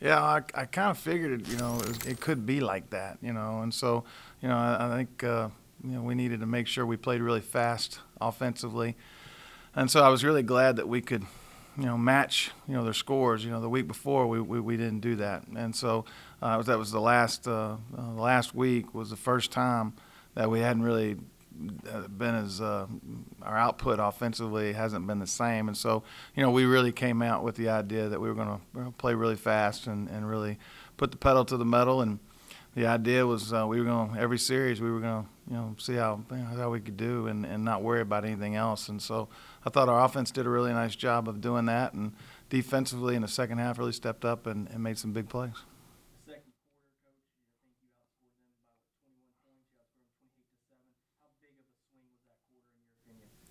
Yeah, I kind of figured it could be like that, and so I think we needed to make sure we played really fast offensively, and so I was really glad that we could match their scores. The week before we didn't do that, and so that was the last week was the first time that we hadn't really been as our output offensively hasn't been the same, and so we really came out with the idea that we were going to play really fast and really put the pedal to the metal. And the idea was we were going every series we were going to see how we could do and not worry about anything else. And so I thought our offense did a really nice job of doing that, and defensively in the second half really stepped up and made some big plays.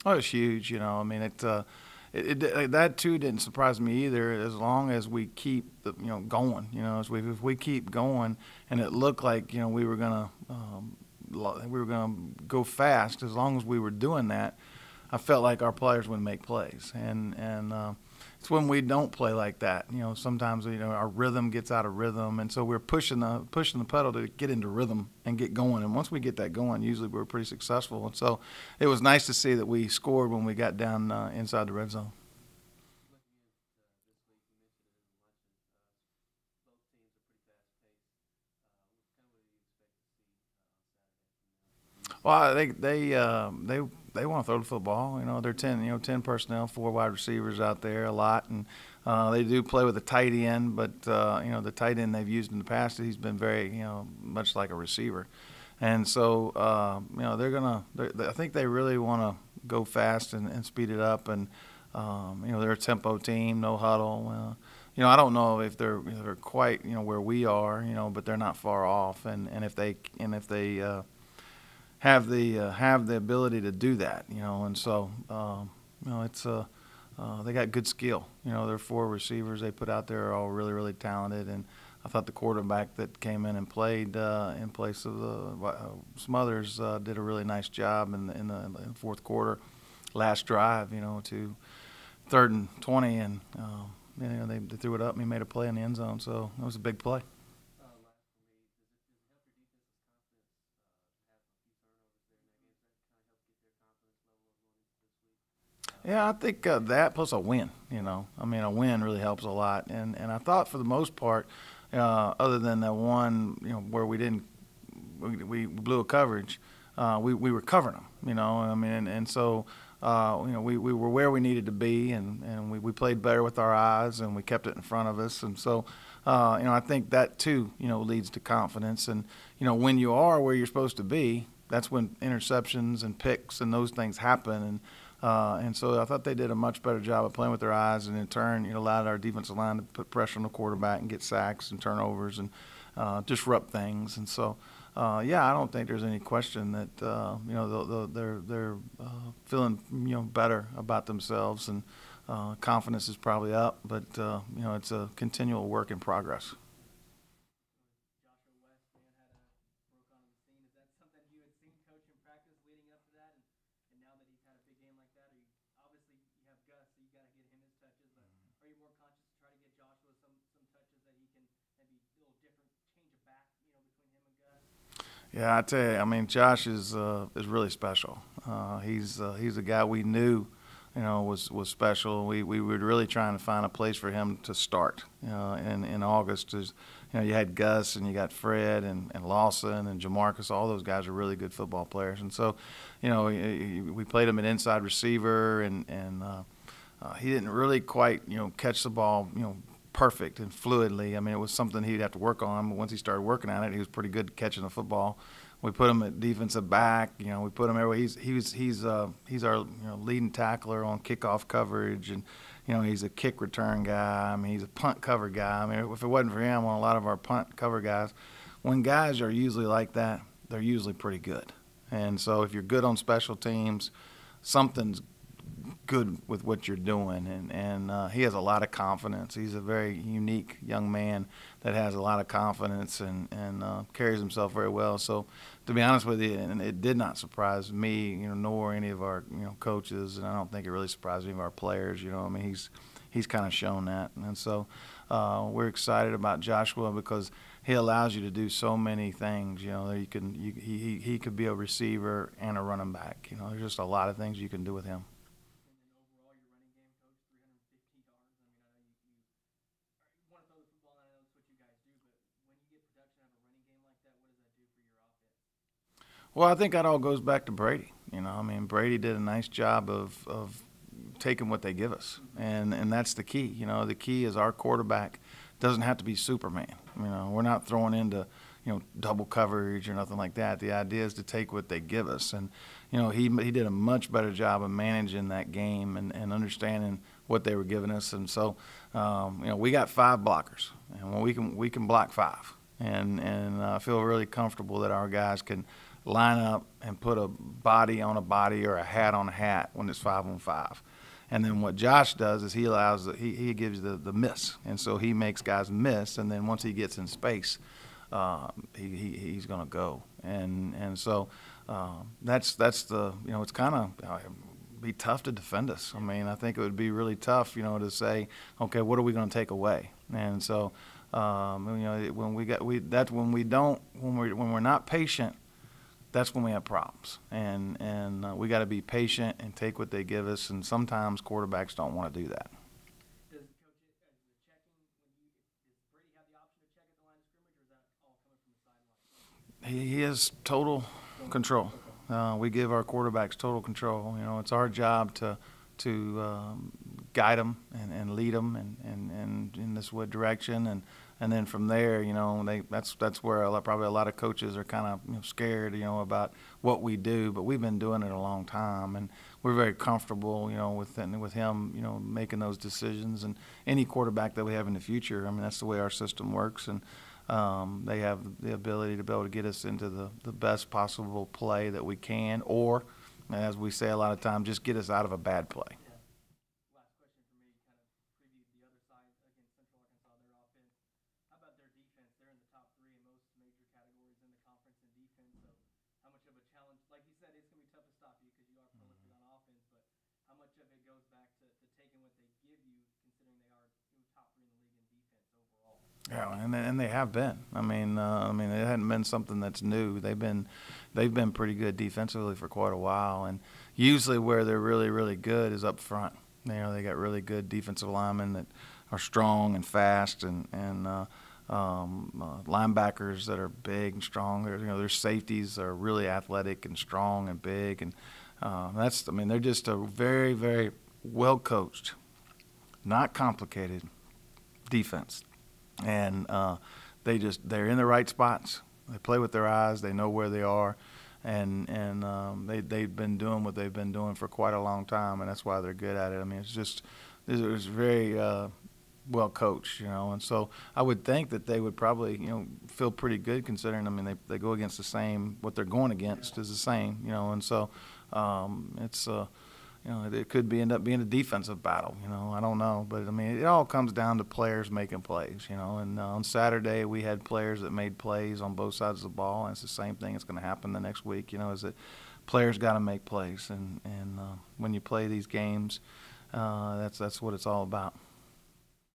Oh, it was huge. I mean, that too didn't surprise me either. As long as we keep going, if we keep going, and it looked like we were gonna go fast. As long as we were doing that, I felt like our players would make plays, and it's when we don't play like that. Sometimes our rhythm gets out of rhythm, and so we're pushing the pedal to get into rhythm and get going. And once we get that going, usually we're pretty successful. And so it was nice to see that we scored when we got down inside the red zone. Well, I think they want to throw the football. They're 10 personnel, 4 wide receivers out there, a lot, and they do play with a tight end. But the tight end they've used in the past, he's been very much like a receiver, and so I think they really want to go fast and speed it up, and they're a tempo team, no huddle. I don't know if they're quite where we are, but they're not far off, and if they have the ability to do that, and so it's they got good skill. Their 4 receivers they put out there are all really really talented, and I thought the quarterback that came in and played in place of Smothers did a really nice job in the fourth quarter, last drive, to 3rd and 20, and they threw it up and he made a play in the end zone, so it was a big play. Yeah, I think that plus a win. I mean, a win really helps a lot. And I thought for the most part, other than that one, where we blew a coverage, we were covering them. I mean, and so we were where we needed to be, and we played better with our eyes, and we kept it in front of us. And so, I think that too, leads to confidence. And when you are where you're supposed to be, that's when interceptions and picks and those things happen. And so I thought they did a much better job of playing with their eyes, and in turn, allowed our defensive line to put pressure on the quarterback and get sacks and turnovers and disrupt things. And so, I don't think there's any question that they're feeling better about themselves, and confidence is probably up, but it's a continual work in progress. Yeah, I tell you, I mean, Josh is really special. He's a guy we knew, was special. We were really trying to find a place for him to start. In August, you had Gus and you got Fred and Lawson and Jamarcus. All those guys are really good football players, and so, we played him at inside receiver, and he didn't really quite catch the ball perfect and fluidly. I mean, it was something he'd have to work on. But once he started working on it, he was pretty good catching the football. We put him at defensive back. We put him everywhere. He's our leading tackler on kickoff coverage, and he's a kick return guy. I mean, he's a punt cover guy. I mean, if it wasn't for him, on a lot of our punt cover guys, when guys are usually like that, they're usually pretty good. And so if you're good on special teams, something's good with what you're doing, and he has a lot of confidence. He's a very unique young man that has a lot of confidence and carries himself very well. So, to be honest with you, and it did not surprise me, nor any of our coaches, and I don't think it really surprised any of our players. I mean, he's kind of shown that, and so we're excited about Joshua because he allows you to do so many things. He could be a receiver and a running back. There's just a lot of things you can do with him. Well, I think that all goes back to Brady. I mean, Brady did a nice job of taking what they give us, and that's the key. The key is our quarterback doesn't have to be Superman. We're not throwing into double coverage or nothing like that. The idea is to take what they give us, and he did a much better job of managing that game and understanding what they were giving us. And so we got 5 blockers, and we can block 5, and I feel really comfortable that our guys can line up and put a body on a body or a hat on a hat when it's 5-on-5. And then what Josh does is he gives the miss, and so he makes guys miss, and then once he gets in space, he's going to go. And so that's the it's kind of be tough to defend us. I mean, I think it would be really tough to say, okay, what are we going to take away? And so when we're not patient, that's when we have problems, and we got to be patient and take what they give us. And sometimes quarterbacks don't want to do that. Does Brady have the option to check at the line of scrimmage, or is that all coming from the sideline? He has total control. We give our quarterbacks total control. It's our job to guide them and lead them and in this direction, and then from there, that's where probably a lot of coaches are kind of scared, about what we do. But we've been doing it a long time, and we're very comfortable, with him, making those decisions. And any quarterback that we have in the future, I mean, that's the way our system works, and they have the ability to be able to get us into the best possible play that we can, or, as we say a lot of times, just get us out of a bad play. Yeah, and they have been. I mean, it hadn't been something that's new. They've been pretty good defensively for quite a while, and usually where they're really, really good is up front. They got really good defensive linemen that are strong and fast, and linebackers that are big and strong. Their safeties are really athletic and strong and big, and they're just a very, very well coached, not complicated defense. And they're in the right spots. They play with their eyes. They know where they are, and they've been doing what they've been doing for quite a long time, and that's why they're good at it. I mean, it's very well coached, and so I would think that they would probably feel pretty good considering. I mean, they go against the same. What they're going against is the same, and so it's. It could end up being a defensive battle. I don't know. But, I mean, it all comes down to players making plays, And on Saturday we had players that made plays on both sides of the ball, and it's the same thing that's going to happen the next week, is that players got to make plays. And when you play these games, that's what it's all about.